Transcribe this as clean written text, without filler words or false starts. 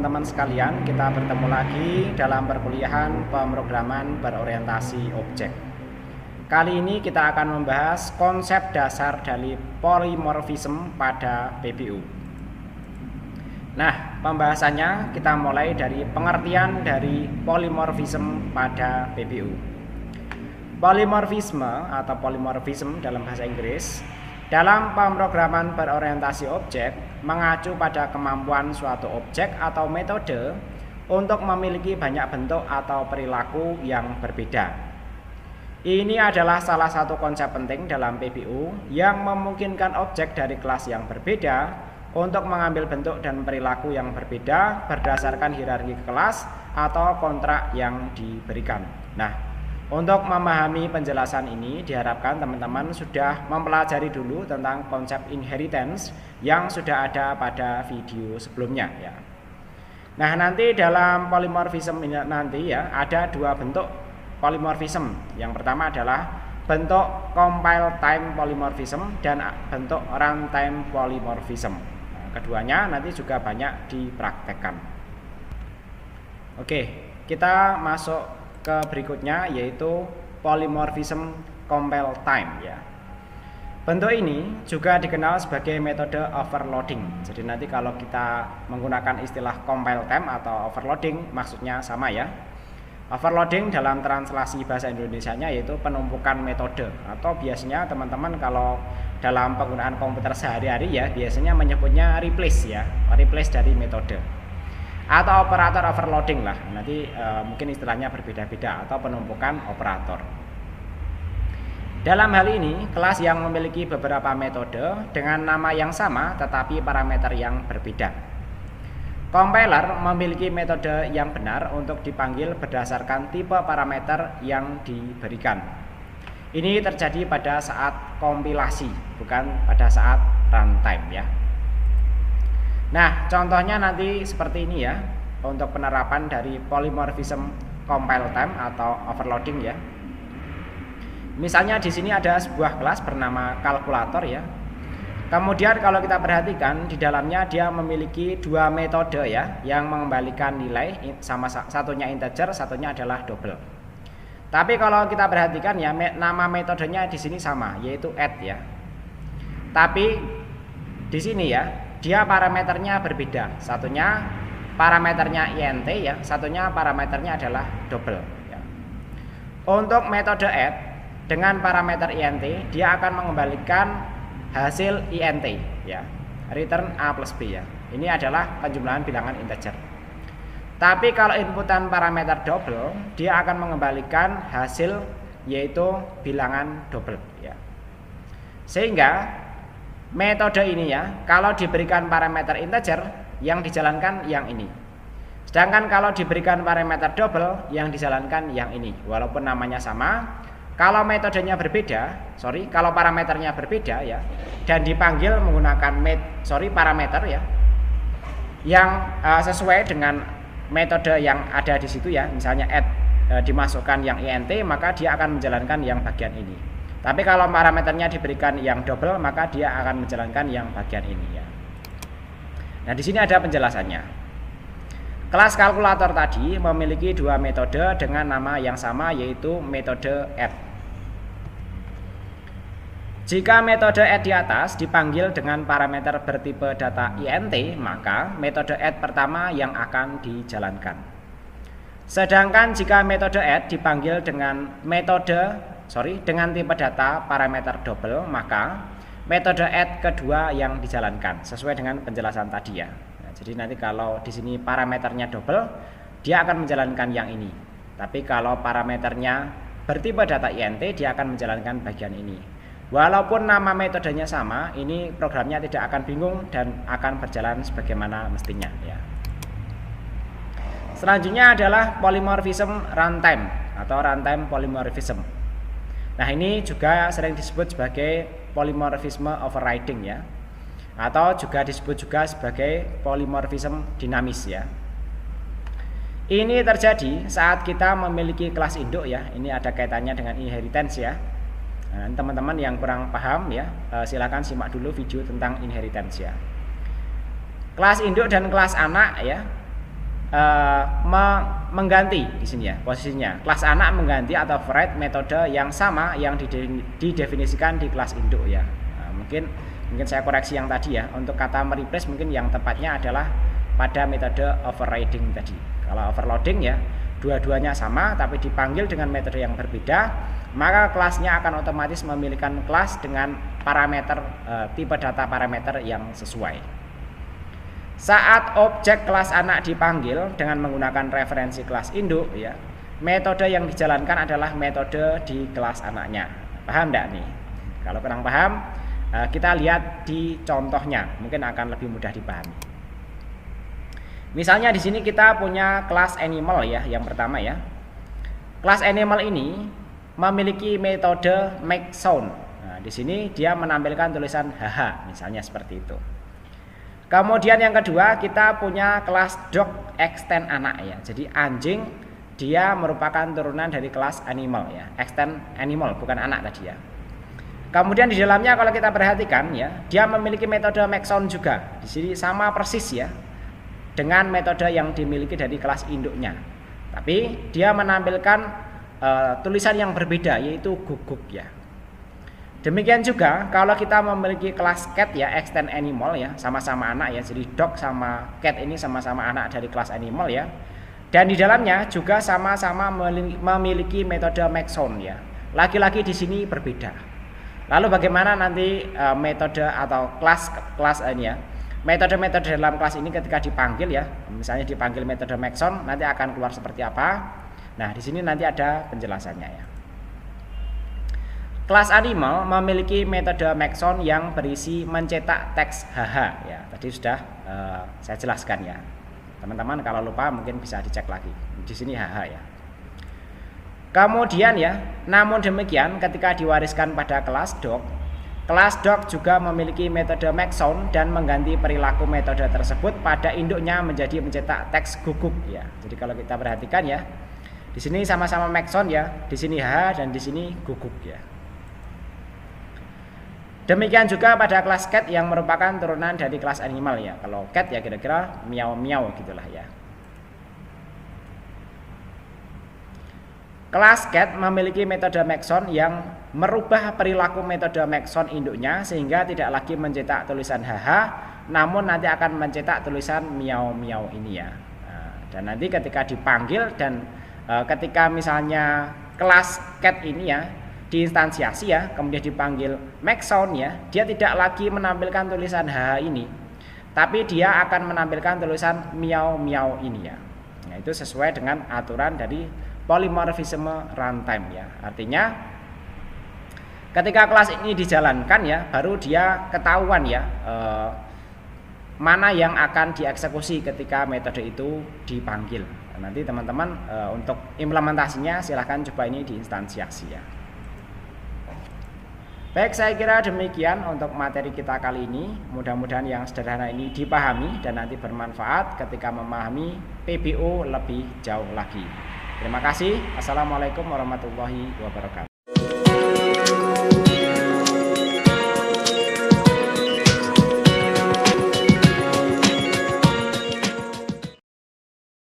teman-teman sekalian, kita bertemu lagi dalam perkuliahan pemrograman berorientasi objek. Kali ini kita akan membahas konsep dasar dari polymorphism pada PBU. Nah, pembahasannya kita mulai dari pengertian dari polymorphism pada PBU. Polymorphisme atau polymorphism dalam bahasa Inggris dalam pemrograman berorientasi objek mengacu pada kemampuan suatu objek atau metode untuk memiliki banyak bentuk atau perilaku yang berbeda. Ini adalah salah satu konsep penting dalam PBU yang memungkinkan objek dari kelas yang berbeda untuk mengambil bentuk dan perilaku yang berbeda berdasarkan hierarki kelas atau kontrak yang diberikan. Nah, untuk memahami penjelasan ini diharapkan teman-teman sudah mempelajari dulu tentang konsep inheritance yang sudah ada pada video sebelumnya ya. Nah, nanti dalam polymorphism ini nanti ya ada dua bentuk polymorphism. Yang pertama adalah bentuk compile time polymorphism dan bentuk runtime polymorphism. Nah, keduanya nanti juga banyak dipraktekkan. Oke, kita masuk ke berikutnya yaitu polymorphism compile time ya. Bentuk ini juga dikenal sebagai metode overloading. Jadi nanti kalau kita menggunakan istilah compile time atau overloading maksudnya sama ya. Overloading dalam translasi bahasa Indonesianya yaitu penumpukan metode, atau biasanya teman-teman kalau dalam penggunaan komputer sehari-hari ya biasanya menyebutnya replace ya, replace dari metode. Atau operator overloading lah, nanti mungkin istilahnya berbeda-beda, atau penumpukan operator. Dalam hal ini, kelas yang memiliki beberapa metode dengan nama yang sama tetapi parameter yang berbeda. Compiler memiliki metode yang benar untuk dipanggil berdasarkan tipe parameter yang diberikan. Ini terjadi pada saat kompilasi, bukan pada saat runtime ya. Nah, contohnya nanti seperti ini ya, untuk penerapan dari polymorphism compile time atau overloading ya. Misalnya di sini ada sebuah kelas bernama kalkulator ya. Kemudian kalau kita perhatikan di dalamnya dia memiliki dua metode ya, yang mengembalikan nilai, sama satunya integer, satunya adalah double. Tapi kalau kita perhatikan ya, nama metodenya di sini sama, yaitu add ya. Tapi di sini ya, dia parameternya berbeda. Satunya parameternya int ya, satunya parameternya adalah double ya. Untuk metode add dengan parameter int, dia akan mengembalikan hasil int ya, return a plus b ya. Ini adalah penjumlahan bilangan integer. Tapi kalau inputan parameter double, dia akan mengembalikan hasil yaitu bilangan double ya. Sehingga metode ini ya, kalau diberikan parameter integer yang dijalankan yang ini. Sedangkan kalau diberikan parameter double yang dijalankan yang ini. Walaupun namanya sama, kalau metodenya berbeda, kalau parameternya berbeda ya, dan dipanggil menggunakan parameter ya, yang sesuai dengan metode yang ada di situ ya, misalnya add dimasukkan yang int, maka dia akan menjalankan yang bagian ini. Tapi kalau parameternya diberikan yang double, maka dia akan menjalankan yang bagian ini ya. Nah, di sini ada penjelasannya. Kelas kalkulator tadi memiliki dua metode dengan nama yang sama, yaitu metode add. Jika metode add di atas dipanggil dengan parameter bertipe data int, maka metode add pertama yang akan dijalankan. Sedangkan jika metode add dipanggil dengan dengan tipe data parameter double, maka metode add kedua yang dijalankan sesuai dengan penjelasan tadi ya. Nah, jadi nanti kalau di sini parameternya double, dia akan menjalankan yang ini. Tapi kalau parameternya bertipe data int, dia akan menjalankan bagian ini. Walaupun nama metodenya sama, ini programnya tidak akan bingung dan akan berjalan sebagaimana mestinya ya. Selanjutnya adalah polymorphism runtime atau runtime polymorphism. Nah, ini juga sering disebut sebagai polymorphisme overriding ya, atau juga disebut juga sebagai polymorphism dinamis ya. Ini terjadi saat kita memiliki kelas induk ya. Ini ada kaitannya dengan inheritance ya. Nah, teman-teman yang kurang paham ya, silakan simak dulu video tentang inheritance ya. Kelas induk dan kelas anak ya. mengganti di sini ya posisinya. Kelas anak mengganti atau override metode yang sama yang didefinisikan di kelas induk ya. Nah, mungkin saya koreksi yang tadi ya. Untuk kata mereplace mungkin yang tepatnya adalah pada metode overriding tadi. Kalau overloading ya dua-duanya sama tapi dipanggil dengan metode yang berbeda, maka kelasnya akan otomatis memiliki kelas dengan parameter tipe data parameter yang sesuai. Saat objek kelas anak dipanggil dengan menggunakan referensi kelas induk ya, metode yang dijalankan adalah metode di kelas anaknya. Paham enggak nih? Kalau kurang paham, kita lihat di contohnya, mungkin akan lebih mudah dipahami. Misalnya di sini kita punya kelas animal ya, yang pertama ya. Kelas animal ini memiliki metode make sound. Nah, di sini dia menampilkan tulisan haha, misalnya seperti itu. Kemudian yang kedua kita punya kelas dog extend anak ya. Jadi anjing dia merupakan turunan dari kelas animal ya. Extend animal bukan anak tadi ya. Kemudian di dalamnya kalau kita perhatikan ya, dia memiliki metode make sound juga. Di sini sama persis ya dengan metode yang dimiliki dari kelas induknya. Tapi dia menampilkan tulisan yang berbeda yaitu guguk ya. Demikian juga kalau kita memiliki kelas cat ya, extend animal ya, sama-sama anak ya. Jadi dog sama cat ini sama-sama anak dari kelas animal ya. Dan di dalamnya juga sama-sama memiliki metode make sound ya. Laki-laki di sini berbeda. Lalu bagaimana nanti metode atau kelas ini ya. Metode-metode dalam kelas ini ketika dipanggil ya, misalnya dipanggil metode make sound nanti akan keluar seperti apa. Nah, di sini nanti ada penjelasannya ya. Kelas animal memiliki metode make sound yang berisi mencetak teks haha ya. Tadi sudah saya jelaskan ya. Teman-teman kalau lupa mungkin bisa dicek lagi. Di sini haha ya. Kemudian ya, namun demikian ketika diwariskan pada kelas dog juga memiliki metode make sound dan mengganti perilaku metode tersebut pada induknya menjadi mencetak teks guguk ya. Jadi kalau kita perhatikan ya, di sini sama-sama make sound ya. Di sini haha dan di sini guguk ya. Demikian juga pada kelas cat yang merupakan turunan dari kelas animal ya. Kalau cat ya kira-kira miau-miau gitulah ya. Kelas cat memiliki metode make sound yang merubah perilaku metode make sound induknya sehingga tidak lagi mencetak tulisan haha, namun nanti akan mencetak tulisan miau-miau ini ya. Nah, dan nanti ketika dipanggil dan ketika misalnya kelas cat ini ya diinstansiasi ya, kemudian dipanggil make sound ya, dia tidak lagi menampilkan tulisan haha ini, tapi dia akan menampilkan tulisan miau miau ini ya. Nah, itu sesuai dengan aturan dari polymorphism runtime ya. Artinya ketika kelas ini dijalankan ya, baru dia ketahuan ya mana yang akan dieksekusi ketika metode itu dipanggil. Nah, nanti teman-teman untuk implementasinya silahkan coba ini diinstansiasi ya. Baik, saya kira demikian untuk materi kita kali ini. Mudah-mudahan yang sederhana ini dipahami dan nanti bermanfaat ketika memahami PBO lebih jauh lagi. Terima kasih. Assalamualaikum warahmatullahi wabarakatuh.